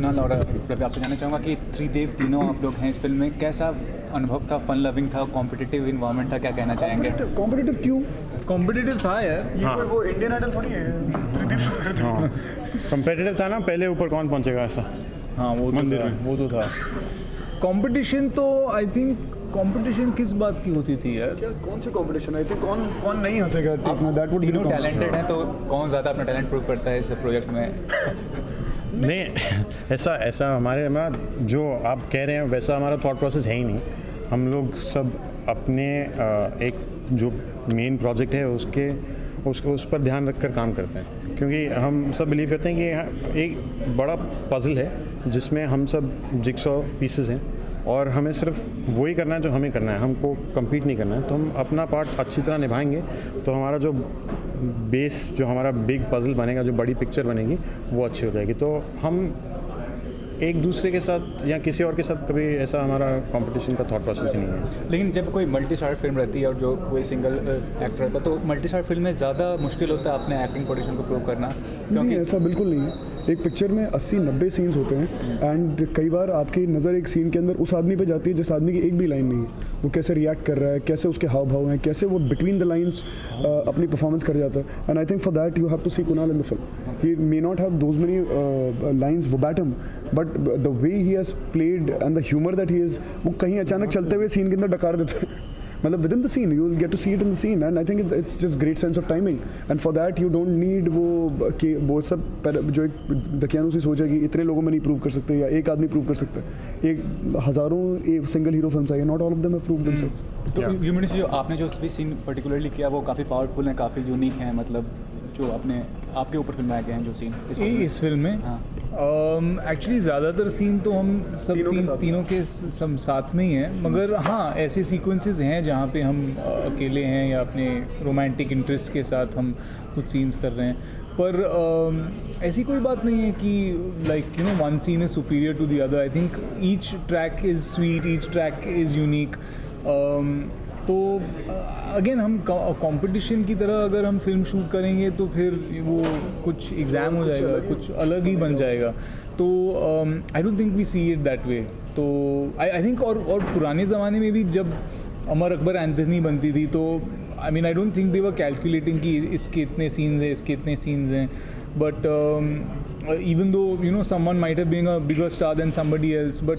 कुणाल और रवि, आपसे जानना चाहूँगा कि त्रिदेव तीनों आप लोग हैं इस फिल्म में, कैसा अनुभव था? फन लविंग था, कॉम्पिटिटिव इन्वायरमेंट था, क्या कहना चाहेंगे? कॉम्पिटिटिव क्यों? कॉम्पिटिटिव था यार, ये वो इंडियन आइडल थोड़ी है। हाँ कम्पिटिटिव था ना, पहले ऊपर कौन पहुंचेगा ऐसा। हाँ वो तो था। कंपटीशन तो आई थिंक कंपटीशन किस बात की होती थी यार? क्या कौन सी कंपटीशन? आई थिंक कौन नहीं हंसेगा टेक में, दैट वुड बी तीनों टैलेंटेड हैं, तो कौन ज़्यादा अपना टैलेंट प्रूव करता है इस प्रोजेक्ट में? नहीं ऐसा हमारे जो आप कह रहे हैं वैसा हमारा थॉट प्रोसेस है ही नहीं। हम लोग सब अपने एक जो मेन प्रोजेक्ट है उस पर ध्यान रखकर काम करते हैं, क्योंकि हम सब बिलीव करते हैं कि एक बड़ा पजल है जिसमें हम सब जिक्सॉ पीसेस हैं और हमें सिर्फ वही करना है जो हमें करना है, हमको कम्पीट नहीं करना है। तो हम अपना पार्ट अच्छी तरह निभाएंगे तो हमारा जो बेस, जो हमारा बिग पजल बनेगा, जो बड़ी पिक्चर बनेगी वो अच्छी हो जाएगी। तो हम एक दूसरे के साथ या किसी और के साथ कभी ऐसा हमारा कंपटीशन का थॉट प्रोसेस ही नहीं है। लेकिन जब कोई मल्टी स्टार फिल्म रहती है और जो कोई सिंगल एक्टर रहता है, तो मल्टी स्टार फिल्म में ज़्यादा मुश्किल होता है अपने एक्टिंग पोजीशन को प्रूव करना, क्योंकि ऐसा बिल्कुल नहीं है। एक पिक्चर में 80-90 सीन्स होते हैं एंड कई बार आपकी नज़र एक सीन के अंदर उस आदमी पे जाती है जिस आदमी की एक भी लाइन नहीं है, वो कैसे रिएक्ट कर रहा है, कैसे उसके हाव भाव हैं, कैसे वो बिटवीन द लाइंस अपनी परफॉर्मेंस कर जाता है। And I think for that you have to see Kunal in the film. He may not have those many lines verbatim, but the way he has played and the humour that he is, वो कहीं अचानक चलते हुए scene के अंदर डकार देता है। मतलब with in the scene you will get to see it in the scene and I think it's just great sense of timing and for that you don't need वो सब जो एक दकियानूसी सोच है कि इतने लोगों में नहीं प्रूव कर सकते या एक आदमी प्रूव कर सकता है। एक हज़ारों single hero films I, not all of them have proved themselves. तो ह्यूमनिस्ट जो आपने जो भी सीन पर्टिकुलरली किया वो काफ़ी पावरफुल हैं, काफ़ी यूनिक हैं, मतलब जो आपके ऊपर फिल्माए गए हैं जो सीन इस फिल्म में। हाँ एक्चुअली ज़्यादातर सीन तो हम सब तीनों के सब साथ में ही हैं, मगर हाँ ऐसे सीक्वेंसेस हैं जहाँ पे हम अकेले हैं या अपने रोमांटिक इंटरेस्ट के साथ हम कुछ सीन्स कर रहे हैं। पर ऐसी कोई बात नहीं है कि like you know one scene is superior to the other. I think each track is sweet, each track is unique. तो अगेन हम कंपटीशन की तरह अगर हम फिल्म शूट करेंगे तो फिर वो कुछ एग्ज़ाम हो जाएगा, कुछ अलग ही बन जाएगा। तो I don't think we see it that way. तो आई थिंक और पुराने ज़माने में भी जब अमर अकबर एंथनी बनती थी तो I mean I don't think they were calculating कि इसके इतने सीन्स हैं, इसके इतने सीन्स हैं। But even though you know someone might have been a bigger star than somebody else, but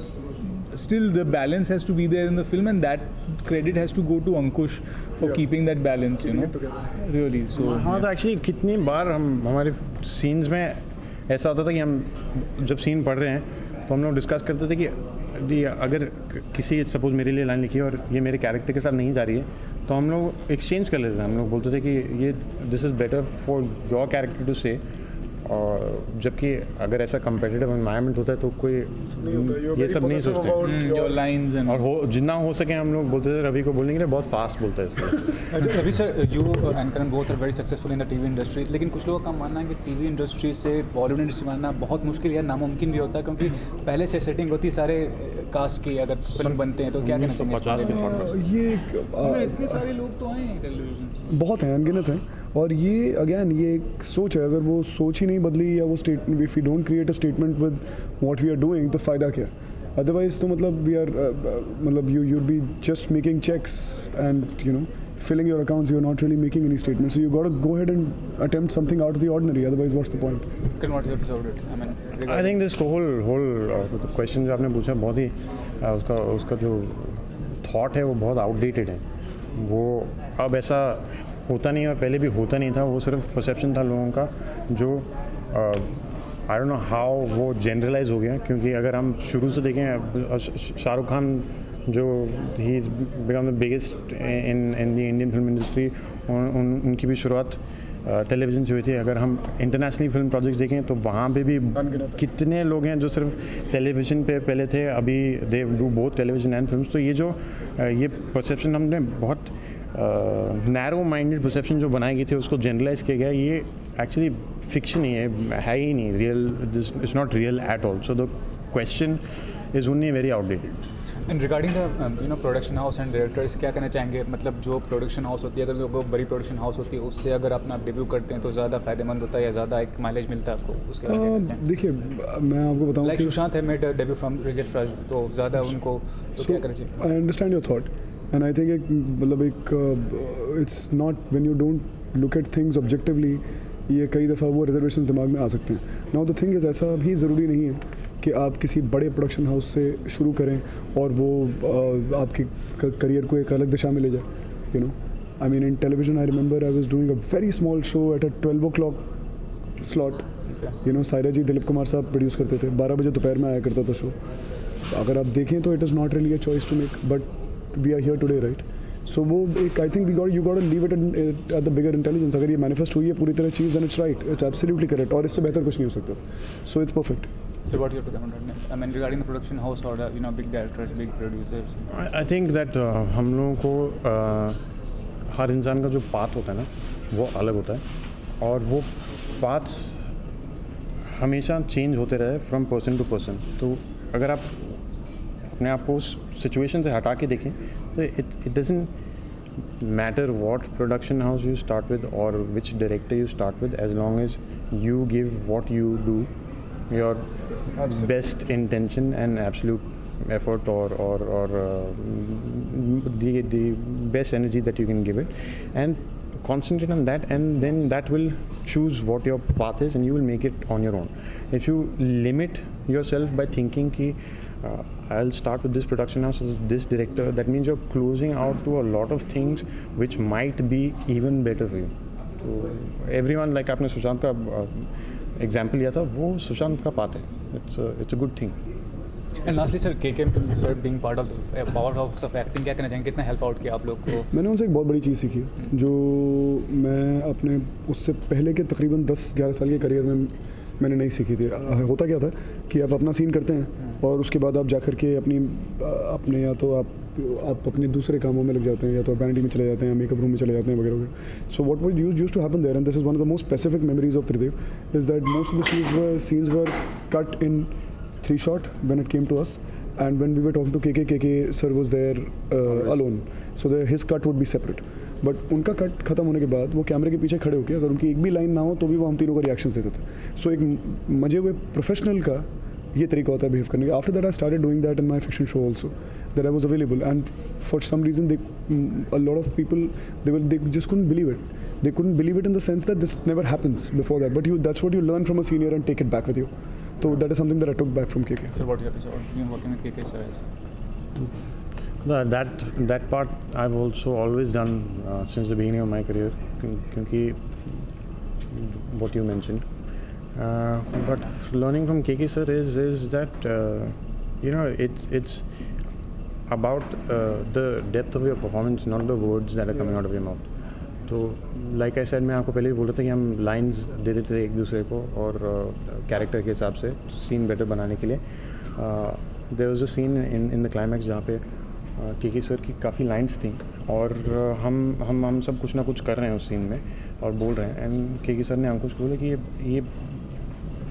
still the balance has to be there in the film and that credit has to go to Ankush for keeping that balance, you know, really. So हाँ तो actually कितनी बार हमारे scenes में ऐसा होता था कि हम जब सीन पढ़ रहे हैं तो हम लोग डिस्कस करते थे कि अगर किसी सपोज मेरे लिए लाइन लिखी है और ये मेरे कैरेक्टर के साथ नहीं जा रही है तो हम लोग एक्सचेंज कर लेते थे। हम लोग बोलते थे कि ये this is better for your character to say. और जबकि अगर ऐसा कम्पिटिटिव एनवायरनमेंट होता है तो कोई ये सब नहीं सोचते लाइंस और जितना हो सके हम लोग बोलते थे रवि को बोलने के लिए बहुत फास्ट बोलता है इसलिए। Ravi sir, you and Karan both are very successful in the TV industry, लेकिन कुछ लोगों का मानना है कि टीवी इंडस्ट्री से बॉलीवुड इंडस्ट्री मानना बहुत मुश्किल या नामुमकिन भी होता है, क्योंकि पहले से सेटिंग होती है सारे कास्ट की, अगर फिल्म बनते हैं तो क्या कहना चाहिए? ये इतने सारे लोग तो हैं टेलीविजन, बहुत हैं, अनगिनत हैं। और ये अगेन ये एक सोच है, अगर वो सोच ही नहीं बदली या वो statement, if you don't create a statement with what we are doing तो फ़ायदा क्या? अदरवाइज तो मतलब वी आर मतलब you be just making checks and you know filling your accounts, you're not really making any statements, so you got to go ahead and attempt something out of the ordinary, otherwise what's the point? I think this whole question जो आपने पूछा बहुत ही उसका जो thought है वो बहुत outdated है। वो अब ऐसा होता नहीं है और पहले भी होता नहीं था, वो सिर्फ परसेप्शन था लोगों का जो आई डोंट नो हाउ वो जनरलाइज हो गया। क्योंकि अगर हम शुरू से देखें, शाहरुख खान जो he is become the biggest in the Indian film industry, उनकी भी शुरुआत टेलीविज़न से हुई थी। अगर हम इंटरनेशनली फिल्म प्रोजेक्ट्स देखें तो वहाँ पे भी कितने लोग हैं जो सिर्फ टेलीविज़न पे पहले थे, अभी they do both television and films. तो ये परसेप्शन हमने बहुत नैरो माइंडेड परसेप्शन जो बनाई गई थी उसको जनरलाइज किया गया। ये एक्चुअली फिक्शन ही है ही नहीं, real, this is not real at all. So the question is only very outdated. And regarding the production house and directors, क्या कहना चाहेंगे? मतलब जो प्रोडक्शन हाउस होती है, अगर कोई बड़ी प्रोडक्शन हाउस होती है, उससे अगर अपना डेब्यू करते हैं तो ज़्यादा फायदेमंद होता है या ज़्यादा एक माइलेज मिलता है आपको? उसके बारे में देखिए, मैं आपको बताऊँ लाइक सुशांत है मेड डेब्यू फ्रॉम रिजेश राज, तो ज़्यादा उनको तो क्या करना चाहिए? I understand your thought and I think it's not when you don't look at things objectively, ये कई दफ़ा वो रिजर्वेशन दिमाग में आ सकते हैं। नाउ द थिंग इज़, ऐसा भी ज़रूरी नहीं है कि आप किसी बड़े प्रोडक्शन हाउस से शुरू करें और वो आपके करियर को एक अलग दिशा में ले जाए, you know. I mean in television I remember I was doing a very small show at a 12 o'clock slot, you know. Saira ji, Dilip Kumar साहब प्रोड्यूस करते थे, 12 बजे दोपहर में आया करता था शो। अगर आप देखें तो it is not really a choice to make, but we are here today, right? So वो एक, I think you got to leave it at the bigger intelligence. अगर ये मैनिफेस्ट हुई है पूरी तरह चीज़, then it's right, it's absolutely correct, और इससे बेहतर कुछ नहीं हो सकता। So it's perfect. So what you have to comment? I mean, regarding the production house or the big directors, big producers. I think that हम लोगों को हर इंसान का जो पाथ होता है ना, वो अलग होता है, और वो पाथ्स हमेशा चेंज होते रहे फ्रॉम पर्सन टू पर्सन। तो अगर आप अपने आप को उस सिचुएशन से हटा के देखें तो it doesn't matter what production house you start with और which director you start with, as long as you give what you do, your best intention and absolute effort, or the best energy that you can give it, and concentrate on that, and then that will choose what your path is and you will make it on your own. If you limit yourself by thinking ki I'll start with this production house, this director, that means you're closing out to a lot of things which might be even better for you. So everyone, like आपने सुशांत का example लिया था, वो सुशांत का path है, it's a good thing. And lastly sir, KK sir being part of acting, क्या कहना चाहेंगे? कितना हेल्प आउट किया आप लोग को? मैंने उनसे एक बहुत बड़ी चीज़ सीखी है, जो मैं अपने उससे पहले के तकरीबन 10-11 साल के करियर में मैंने नहीं सीखी थी। होता क्या था कि आप अपना सीन करते हैं और उसके बाद आप जाकर के अपने या तो आप अपने दूसरे कामों में लग जाते हैं, या तो आप वैनिटी में चले जाते हैं, मेकअप रूम में चले जाते हैं वगैरह वगैरह। So what was used to happen there, and this is one of the most specific memories of Tridev, is that most of the scenes were cut in 3 shot when it came to us, and when we were talking to KK sir was there alone, so his cut would be separate, but उनका cut खत्म होने के बाद वो कैमरे के पीछे खड़े होकर, अगर उनकी एक भी लाइन ना हो तो भी वो हम तीनों को रिएक्शन देते थे। सो एक मजे हुए प्रोफेशनल का ये तरीका होता है बिहेव करने का। After that I started doing that in my fiction show also, that I was available, and for some reason a lot of people they just couldn't believe it. They couldn't believe it in the sense that this never happens before that, but that's what you learn from a senior and take it back with you. So that is something that I took back from KK. So what you have to say about being working with KK sir? That part I've also always done since the beginning of my career, क्योंकि what you mentioned. But learning from KK sir is that it's about the depth of your performance, not the words that are coming out of your mouth. तो like I said, मैं आपको पहले भी बोल रहा था कि हम लाइंस दे देते थे एक दूसरे को, और कैरेक्टर के हिसाब से सीन बेटर बनाने के लिए। There was a scene in the climax जहाँ पे केके सर की काफ़ी लाइंस थी, और हम सब कुछ ना कुछ कर रहे हैं उस सीन में और बोल रहे हैं, एंड केके सर ने अंकुश को बोला कि ये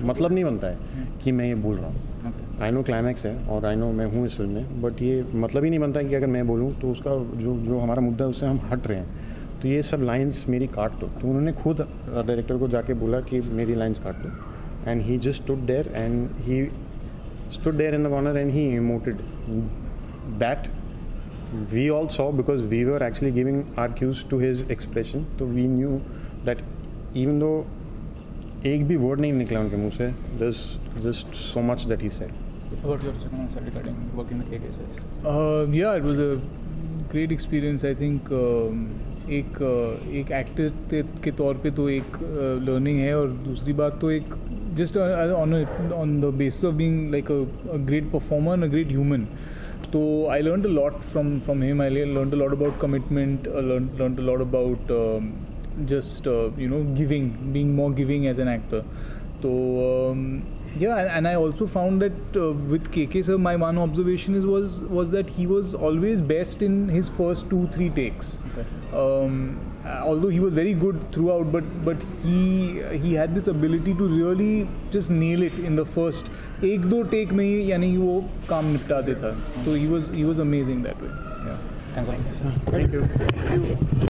मतलब नहीं बनता है कि मैं ये बोल रहा हूँ। आई नो क्लाइमैक्स है और आई नो मैं हूँ इस फिल्म में, बट ये मतलब ही नहीं बनता है कि अगर मैं बोलूँ तो उसका जो हमारा मुद्दा है उससे हम हट रहे हैं, तो ये सब लाइंस मेरी काट दो। तो उन्होंने खुद डायरेक्टर को जाके बोला कि मेरी लाइंस काट दो, and he just stood there in the corner and he emoted that we all saw, because we were actually giving our cues to his expression. तो we knew that even though एक भी word नहीं निकला उनके मुंह से, just so much that he said. What your second answer regarding working with KK sir? Yeah, it was a great experience. I think एक actor के तौर पे तो एक लर्निंग है, और दूसरी बात तो एक just on the basis of being like a great performer and a great human. तो I learn a lot from him. I learn a lot about commitment, learn a lot about just giving, being more giving as an actor. तो Yeah, and I also found that with KK sir, my one observation was that he was always best in his first 2-3 takes. Although he was very good throughout, but he had this ability to really just nail it in the first 1-2 take में ही, यानी वो काम निपटा देता. So he was amazing that way. Yeah. Thank you.